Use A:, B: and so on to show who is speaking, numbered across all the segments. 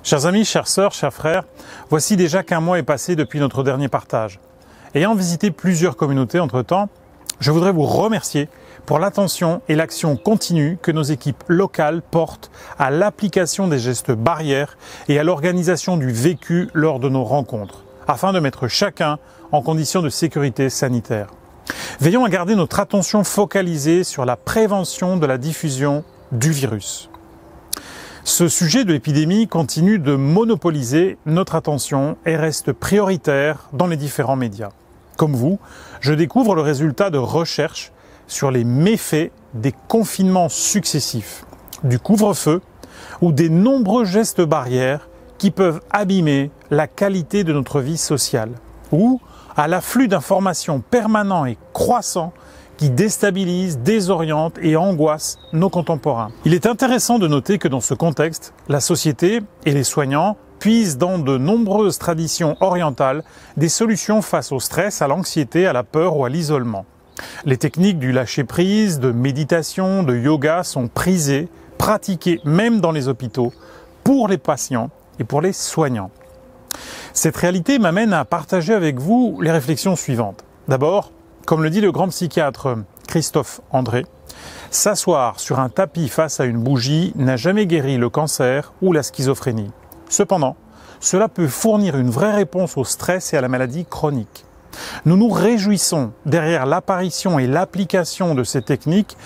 A: Chers amis, chères sœurs, chers frères, voici déjà qu'un mois est passé depuis notre dernier partage. Ayant visité plusieurs communautés entre-temps, je voudrais vous remercier pour l'attention et l'action continue que nos équipes locales portent à l'application des gestes barrières et à l'organisation du vécu lors de nos rencontres, afin de mettre chacun en condition de sécurité sanitaire. Veillons à garder notre attention focalisée sur la prévention de la diffusion du virus. Ce sujet de l'épidémie continue de monopoliser notre attention et reste prioritaire dans les différents médias. Comme vous, je découvre le résultat de recherches sur les méfaits des confinements successifs, du couvre-feu ou des nombreux gestes barrières qui peuvent abîmer la qualité de notre vie sociale, ou à l'afflux d'informations permanents et croissants qui déstabilisent, désorientent et angoissent nos contemporains. Il est intéressant de noter que dans ce contexte, la société et les soignants puisent dans de nombreuses traditions orientales des solutions face au stress, à l'anxiété, à la peur ou à l'isolement. Les techniques du lâcher-prise, de méditation, de yoga sont prisées, pratiquées même dans les hôpitaux pour les patients et pour les soignants. Cette réalité m'amène à partager avec vous les réflexions suivantes. D'abord, comme le dit le grand psychiatre Christophe André, s'asseoir sur un tapis face à une bougie n'a jamais guéri le cancer ou la schizophrénie. Cependant, cela peut fournir une vraie réponse au stress et à la maladie chronique. Nous nous réjouissons, derrière l'apparition et l'application de ces techniques,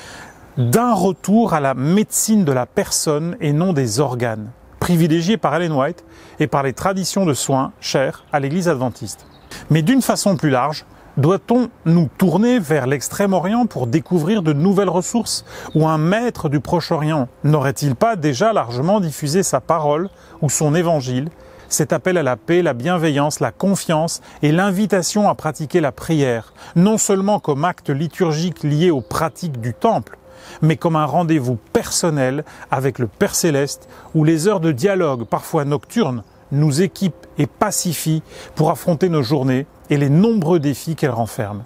A: d'un retour à la médecine de la personne et non des organes, privilégiée par Ellen White et par les traditions de soins chères à l'Église adventiste. Mais d'une façon plus large, doit-on nous tourner vers l'Extrême-Orient pour découvrir de nouvelles ressources? Ou un maître du Proche-Orient n'aurait-il pas déjà largement diffusé sa parole ou son évangile, cet appel à la paix, la bienveillance, la confiance et l'invitation à pratiquer la prière, non seulement comme acte liturgique lié aux pratiques du temple, mais comme un rendez-vous personnel avec le Père Céleste où les heures de dialogue, parfois nocturnes, nous équipent et pacifient pour affronter nos journées et les nombreux défis qu'elles renferment.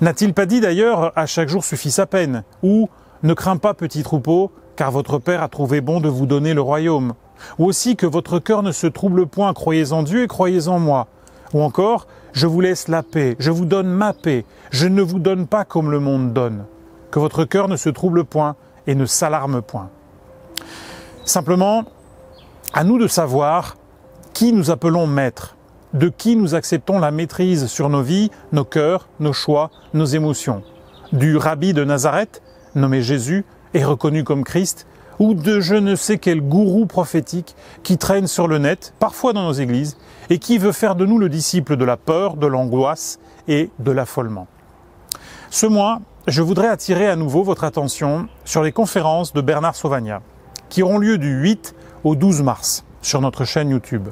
A: N'a-t-il pas dit d'ailleurs « à chaque jour suffit sa peine » ou « ne crains pas petit troupeau, car votre Père a trouvé bon de vous donner le royaume » ou aussi que votre cœur ne se trouble point, croyez en Dieu et croyez en moi. Ou encore, je vous laisse la paix, je vous donne ma paix, je ne vous donne pas comme le monde donne. Que votre cœur ne se trouble point et ne s'alarme point. Simplement, à nous de savoir qui nous appelons maître, de qui nous acceptons la maîtrise sur nos vies, nos cœurs, nos choix, nos émotions. Du rabbi de Nazareth, nommé Jésus et reconnu comme Christ, ou de je ne sais quel gourou prophétique qui traîne sur le net, parfois dans nos églises, et qui veut faire de nous le disciple de la peur, de l'angoisse et de l'affolement. Ce mois, je voudrais attirer à nouveau votre attention sur les conférences de Bernard Sauvagnat, qui auront lieu du 8 au 12 mars sur notre chaîne YouTube.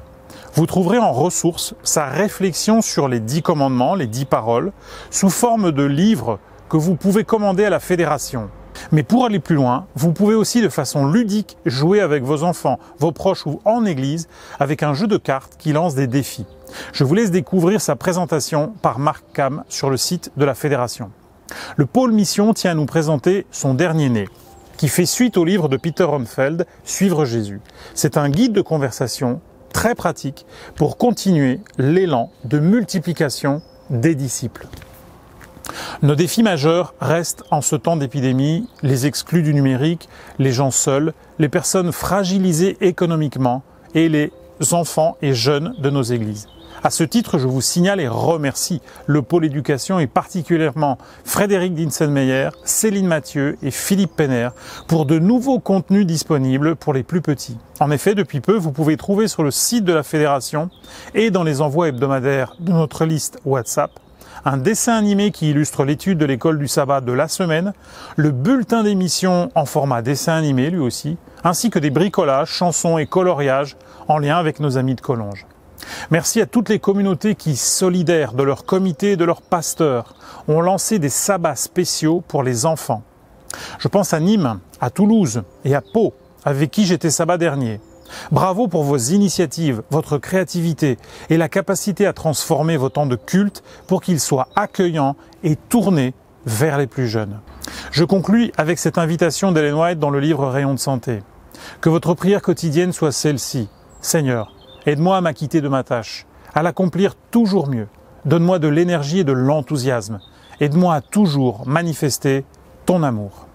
A: Vous trouverez en ressources sa réflexion sur les 10 commandements, les 10 paroles, sous forme de livres que vous pouvez commander à la Fédération. Mais pour aller plus loin, vous pouvez aussi de façon ludique jouer avec vos enfants, vos proches ou en église avec un jeu de cartes qui lance des défis. Je vous laisse découvrir sa présentation par Marc Cam sur le site de la Fédération. Le pôle mission tient à nous présenter son dernier né, qui fait suite au livre de Peter Homfeld, Suivre Jésus. C'est un guide de conversation très pratique pour continuer l'élan de multiplication des disciples. Nos défis majeurs restent en ce temps d'épidémie, les exclus du numérique, les gens seuls, les personnes fragilisées économiquement et les enfants et jeunes de nos églises. À ce titre, je vous signale et remercie le pôle éducation et particulièrement Frédéric Dinsenmeyer, Céline Mathieu et Philippe Penner pour de nouveaux contenus disponibles pour les plus petits. En effet, depuis peu, vous pouvez trouver sur le site de la Fédération et dans les envois hebdomadaires de notre liste WhatsApp un dessin animé qui illustre l'étude de l'école du sabbat de la semaine, le bulletin d'émission en format dessin animé lui aussi, ainsi que des bricolages, chansons et coloriages en lien avec nos amis de Collonges. Merci à toutes les communautés qui, solidaires de leur comité et de leurs pasteurs, ont lancé des sabbats spéciaux pour les enfants. Je pense à Nîmes, à Toulouse et à Pau, avec qui j'étais sabbat dernier. Bravo pour vos initiatives, votre créativité et la capacité à transformer vos temps de culte pour qu'ils soient accueillants et tournés vers les plus jeunes. Je conclus avec cette invitation d'Ellen White dans le livre Rayon de santé. Que votre prière quotidienne soit celle-ci. Seigneur, aide-moi à m'acquitter de ma tâche, à l'accomplir toujours mieux. Donne-moi de l'énergie et de l'enthousiasme. Aide-moi à toujours manifester ton amour.